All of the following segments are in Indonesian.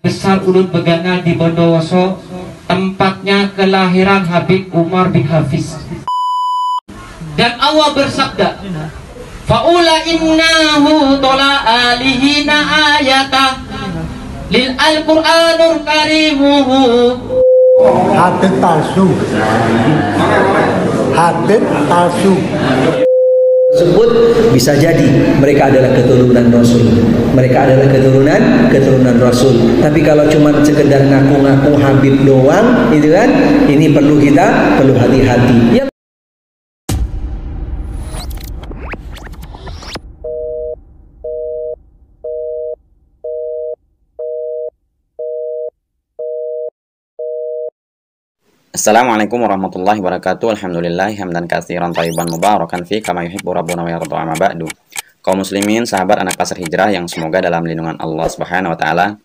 Besar Ulun Begana di Bondowoso, tempatnya kelahiran Habib Umar bin Hafiz. Dan Allah bersabda, faula innahu tola alihina ayata lil al-Qur'anul karimuhu. Habib palsu, Habib palsu tersebut bisa jadi mereka adalah keturunan Rasul, mereka adalah keturunan Rasul. Tapi kalau cuma sekedar ngaku-ngaku Habib doang, itu kan, ini perlu hati-hati. Assalamualaikum warahmatullahi wabarakatuh. Alhamdulillah hamdan katsiran thayyiban mubarakan fi kama yuhibbu rabbuna wa yarda. Amma ba'du. Kaum muslimin, sahabat anak pasar hijrah yang semoga dalam lindungan Allah Subhanahu wa taala,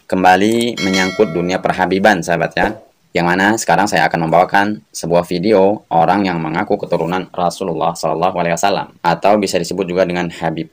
kembali menyangkut dunia perhabiban, sahabat ya. Yang mana sekarang saya akan membawakan sebuah video orang yang mengaku keturunan Rasulullah SAW atau bisa disebut juga dengan Habib.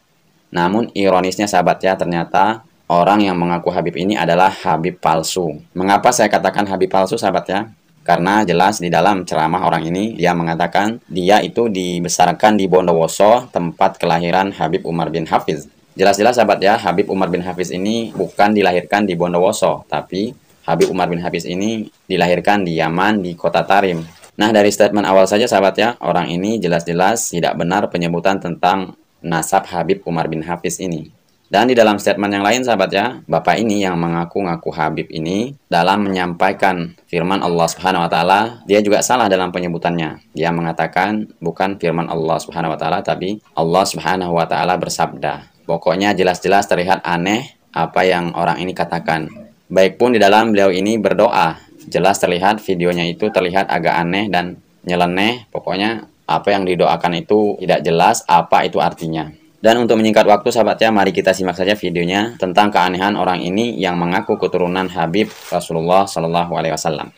Namun ironisnya, sahabat ya, ternyata orang yang mengaku Habib ini adalah Habib palsu. Mengapa saya katakan Habib palsu, sahabat ya? Karena jelas di dalam ceramah orang ini dia mengatakan dia itu dibesarkan di Bondowoso, tempat kelahiran Habib Umar bin Hafiz. Jelas-jelas sahabat ya, Habib Umar bin Hafiz ini bukan dilahirkan di Bondowoso, tapi Habib Umar bin Hafiz ini dilahirkan di Yaman, di kota Tarim. Nah, dari statement awal saja sahabat ya, orang ini jelas-jelas tidak benar penyebutan tentang nasab Habib Umar bin Hafiz ini. Dan di dalam statement yang lain sahabat ya, bapak ini yang mengaku-ngaku Habib ini dalam menyampaikan firman Allah Subhanahu wa taala, dia juga salah dalam penyebutannya. Dia mengatakan bukan firman Allah Subhanahu wa taala, tapi Allah Subhanahu wa taala bersabda. Pokoknya jelas-jelas terlihat aneh apa yang orang ini katakan. Baik pun di dalam beliau ini berdoa, jelas terlihat videonya itu terlihat agak aneh dan nyeleneh. Pokoknya apa yang didoakan itu tidak jelas apa itu artinya. Dan untuk menyingkat waktu sahabat ya, mari kita simak saja videonya tentang keanehan orang ini yang mengaku keturunan Habib Rasulullah SAW.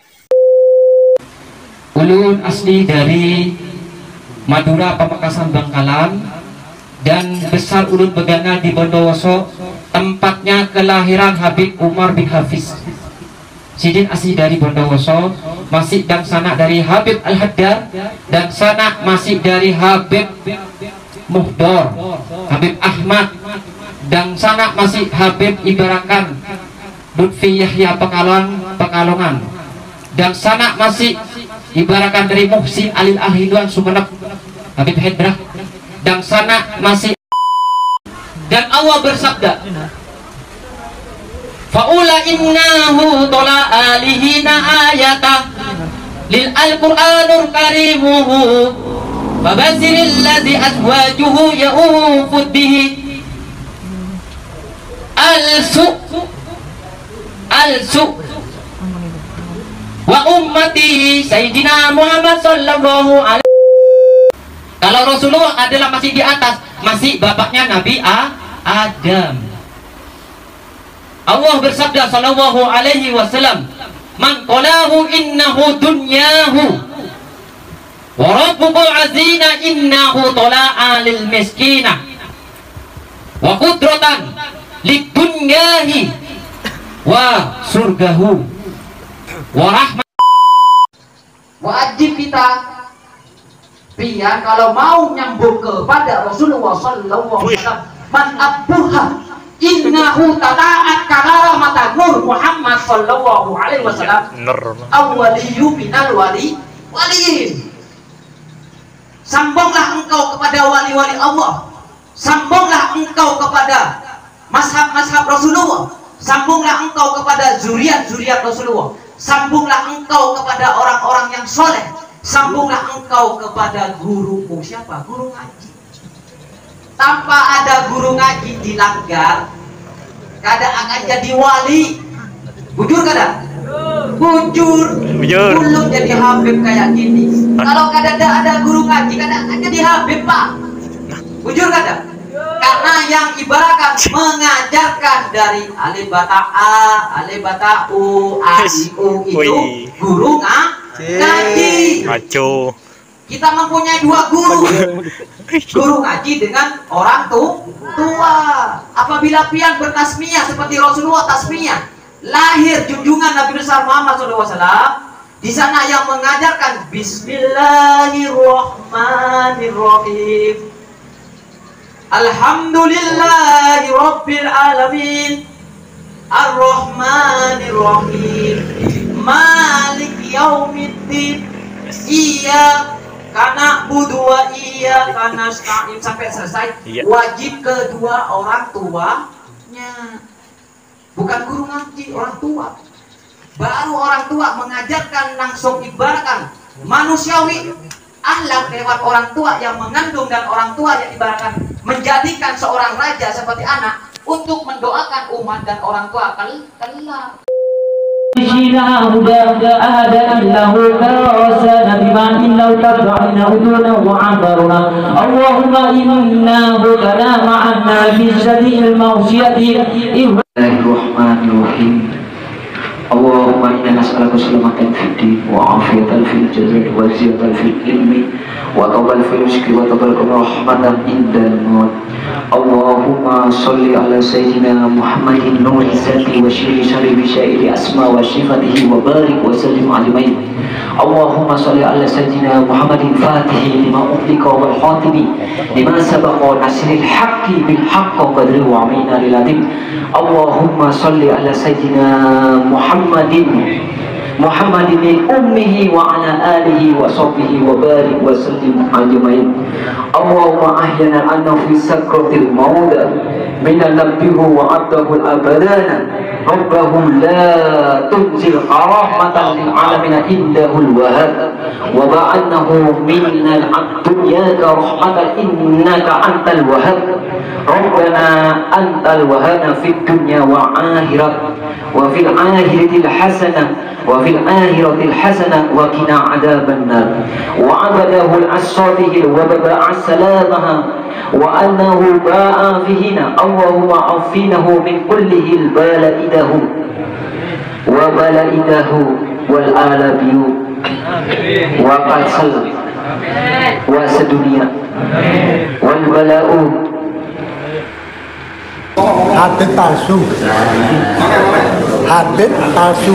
Ulun asli dari Madura, Pamekasan, Bangkalan, dan besar Ulun Begana di Bondowoso, tempatnya kelahiran Habib Umar bin Hafiz. Sidin asli dari Bondowoso, masih dan sanak dari Habib Al-Haddad, dan sanak masih dari Habib Muhdor, Habib Ahmad, dan sanak masih Habib Ibarakan Lutfi Yahya Pekalongan, dan sanak masih Ibarakan dari Muhsin Alil Ahliduan Sumeneb Habib Hedrah, dan sanak masih. Dan Allah bersabda, faula innahu tola alihina ayata lil al-Qur'anul karimuhu fabaziril ladzi azwajuhu ya'ufud bihi al-su wa ummati sayyidina Muhammad sallallahu alaihi. Kalau Rasulullah adalah masih di atas, masih bapaknya Nabi Adam. Allah bersabda sallallahu alaihi wasallam, man qalahu innahu dunyahu wa rabbukul azina innahu tola'a lil miskina wa qudratan lid dunyahi wa surgahu wa rahmat. Wajib kita pria kalau mau nyambung kepada Rasulullah sallallahu alaihi wasallam, man abuha innahu tala'at karamata nur Muhammad sallallahu alaihi wasallam awwaliyu minal waliyin. Sambunglah engkau kepada wali-wali Allah, sambunglah engkau kepada mazhab-mazhab Rasulullah, sambunglah engkau kepada zuriat-zuriat Rasulullah, sambunglah engkau kepada orang-orang yang soleh, sambunglah engkau kepada gurumu. Siapa? Guru ngaji. Tanpa ada guru ngaji dilanggar, kada akan jadi wali. Bujur kada? Bujur. Belum jadi Habib kayak gini. Kalau kada ada guru ngaji, kada akan jadi Habib, Pak. Bujur kada? Karena yang ibaratkan mengajarkan dari alif bata a, alif bata u, a, i, u itu guru ngaji. Kita mempunyai dua guru, guru ngaji dengan orang tua. Apabila pian bertasmiyah seperti Rasulullah tasmiyah, lahir junjungan Nabi besar Muhammad SAW. Di sana yang mengajarkan Bismillahirrahmanirrahim. Alhamdulillahi Rabbil Alamin, Ar-Rahmanir-Rahim, Malik Yaumiddin, Iyyaka na'budu wa iyyaka nasta'in, sampai selesai. Wajib kedua orang tuanya, bukan guru ngaji, orang tua. Baru orang tua mengajarkan, langsung ibaratkan manusiawi, akhlak lewat orang tua yang mengandung, dan orang tua yang ibaratkan menjadikan seorang raja seperti anak untuk mendoakan umat dan orang tua kelak. Allahumma inna nas'aluka salamatan fid din wa afiyatan fil jasad wa ziyadatan fil ilmi wa tawbal fil rizqi wa tabaraka rahmatan indal maut. Allahumma salli ala sayyidina Muhammadin nuri zati wa syiri syari bi syairi asma wa sifatihi wa barik wa sallim alimai. Allahumma salli ala sayyidina Muhammadin fatihi lima uhlika wal khatimi lima sabaqa nasril haqqi bil haqq wa qadri wa amina lil adim. Allahumma salli ala sayyidina Muhammadin ummihi wa ala alihi wa sahbihi wa barik wa sallim ajmain. Allahumma ahyana anna fi sakratil maut min nabbihu wa abdahu al-abadana rabbahu la tunzil rahmatan lil alamin indahul wahab wa ba'annahu minna ad-dunya ka rahmatan innaka antal wahab rabbana antal wahana fid dunya wa akhirat wa fil akhirati hasanah wa fil akhirati hasanah wa qina adzabannar wa abadahu al-asadiqil wa ba'a salamaha wa annahu ba'a fihina Allahumma afinahu min kullihi balaidahu wa balaidahu wal alabiyu wa qasal wa sedunia wal bala'u hadit palsu, hadit palsu.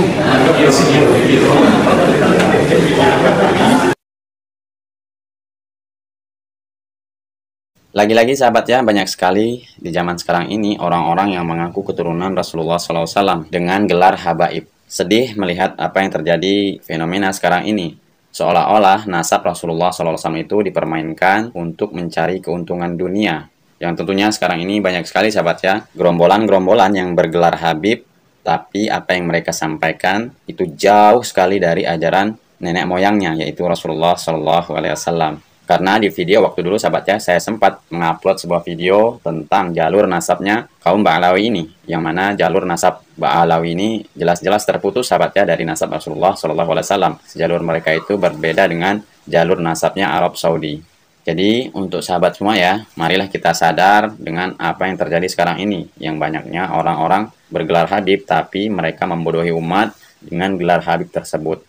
Lagi-lagi sahabat ya, banyak sekali di zaman sekarang ini orang-orang yang mengaku keturunan Rasulullah SAW dengan gelar habaib. Sedih melihat apa yang terjadi fenomena sekarang ini. Seolah-olah nasab Rasulullah SAW itu dipermainkan untuk mencari keuntungan dunia. Yang tentunya sekarang ini banyak sekali sahabat ya, gerombolan-gerombolan yang bergelar habib, tapi apa yang mereka sampaikan itu jauh sekali dari ajaran nenek moyangnya, yaitu Rasulullah SAW. Karena di video waktu dulu sahabat ya, saya sempat mengupload sebuah video tentang jalur nasabnya kaum Ba'alawi ini, yang mana jalur nasab Ba'alawi ini jelas-jelas terputus sahabat ya dari nasab Rasulullah SAW. Jalur mereka itu berbeda dengan jalur nasabnya Arab Saudi. Jadi untuk sahabat semua ya, marilah kita sadar dengan apa yang terjadi sekarang ini, yang banyaknya orang-orang bergelar habib tapi mereka membodohi umat dengan gelar habib tersebut.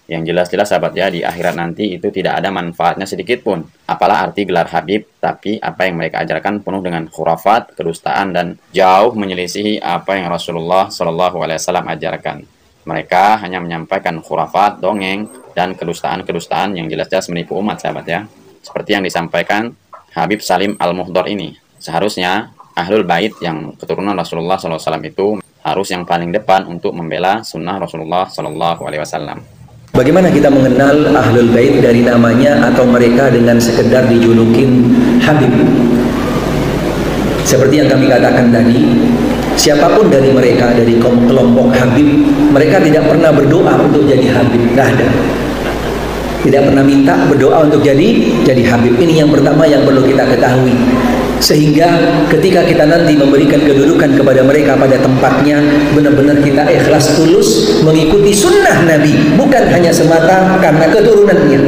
Yang jelas-jelas sahabat ya, di akhirat nanti itu tidak ada manfaatnya sedikit pun. Apalah arti gelar habib, tapi apa yang mereka ajarkan penuh dengan khurafat, kedustaan, dan jauh menyelisihi apa yang Rasulullah SAW ajarkan. Mereka hanya menyampaikan khurafat, dongeng, dan kedustaan-kedustaan yang jelas-jelas menipu umat sahabat ya. Seperti yang disampaikan Habib Salim Al-Muhdar ini. Seharusnya Ahlul Bait yang keturunan Rasulullah SAW itu harus yang paling depan untuk membela sunnah Rasulullah SAW. Bagaimana kita mengenal Ahlul Bait dari namanya atau mereka dengan sekedar dijulukin Habib? Seperti yang kami katakan tadi, siapapun dari mereka, dari kelompok Habib, mereka tidak pernah berdoa untuk jadi Habib, tidak ada. Tidak pernah minta berdoa untuk jadi habib. Ini yang pertama yang perlu kita ketahui. Sehingga ketika kita nanti memberikan kedudukan kepada mereka pada tempatnya, benar-benar kita ikhlas tulus mengikuti sunnah Nabi, bukan hanya semata karena keturunannya.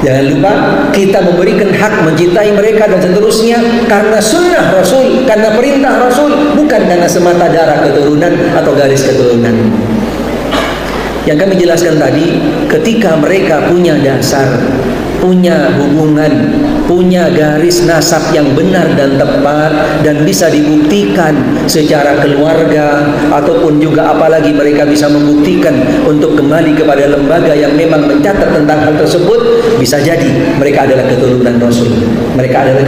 Jangan lupa kita memberikan hak mencintai mereka dan seterusnya karena sunnah Rasul, karena perintah Rasul, bukan karena semata darah keturunan atau garis keturunan. Yang kami jelaskan tadi, ketika mereka punya dasar punya hubungan, punya garis nasab yang benar dan tepat, dan bisa dibuktikan secara keluarga, ataupun juga apalagi mereka bisa membuktikan untuk kembali kepada lembaga yang memang mencatat tentang hal tersebut, bisa jadi mereka adalah keturunan Rasul. Mereka adalah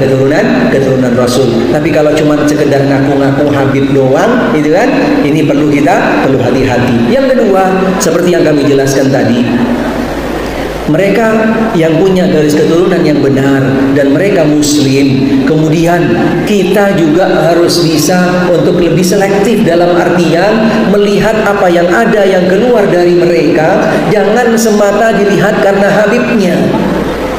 keturunan Rasul. Tapi kalau cuma sekedar ngaku-ngaku Habib doang, itu kan, ini perlu hati-hati. Yang kedua, seperti yang kami jelaskan tadi, mereka yang punya garis keturunan yang benar dan mereka muslim, kemudian kita juga harus bisa untuk lebih selektif dalam artian melihat apa yang ada yang keluar dari mereka. Jangan semata dilihat karena Habibnya,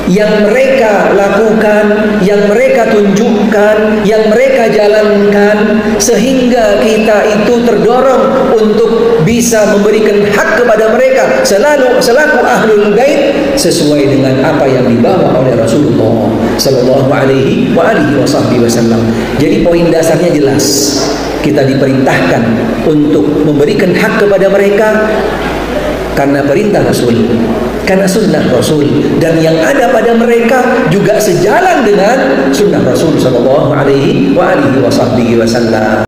yang mereka lakukan, yang mereka tunjukkan, yang mereka jalankan, sehingga kita itu terdorong untuk bisa memberikan hak kepada mereka selaku ahlul bait sesuai dengan apa yang dibawa oleh Rasulullah sallallahu alaihi wasallam. Jadi poin dasarnya jelas. Kita diperintahkan untuk memberikan hak kepada mereka karena perintah Rasul, karena sunnah Rasul, dan yang ada pada mereka juga sejalan dengan sunnah Rasul sallallahu alaihi wasallam.